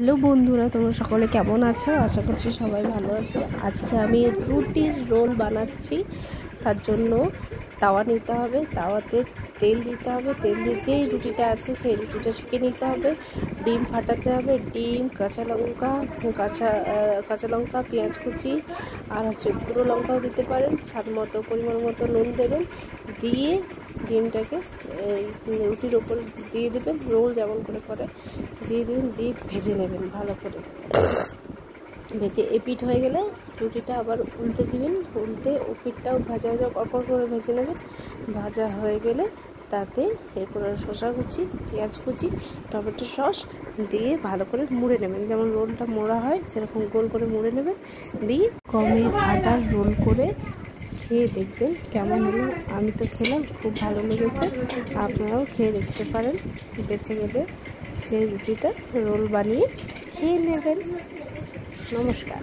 Hello বন্ধুরা, তোমরা সকলে কেমন আছো? আশা করছি সবাই ভালো আছো। আজকে আমি রুটির রোল বানাচ্ছি। তার জন্য তাওয়া নিতে হবে, তাওয়াতে তেল দিতে হবে, তেল দিয়ে যেই রুটিটা আছে সেই রুটিটা সেঁকে নিতে হবে। ডিম ফাটাতে হবে, ডিম, কাঁচা লঙ্কা, পেঁয়াজ কুচি আর গুঁড়ো লঙ্কাও দিতে পারেন। স্বাদ মতো পরিমাণ মতো নুন দেবেন, দিয়ে ডিমটাকে রুটির ওপরে দিয়ে দেবেন, রোল যেমন করে দিয়ে দেবেন, দিয়ে ভেজে নেবেন ভালো করে। ভেজে এপিঠ হয়ে গেলে রুটিটা আবার উল্টে দিবেন, উল্টে ওপিঠটাও ভাজা কড়কড় করে ভেজে নেবেন। ভাজা হয়ে গেলে তাতে এরপর শসা কুচি, পেঁয়াজ কুচি, টমেটো সস দিয়ে ভালো করে মুড়ে নেবেন। যেমন রোলটা মোড়া হয় সেরকম গোল করে মুড়ে নেবেন, দিয়ে গমের আটার রোল করে খেয়ে দেখবেন কেমন হলো। আমি তো খেলাম, খুব ভালো লেগেছে। আপনারাও খেয়ে দেখতে পারেন। বেঁচে গেলে সেই রুটিটা রোল বানিয়ে খেয়ে নেবেন। নমস্কার।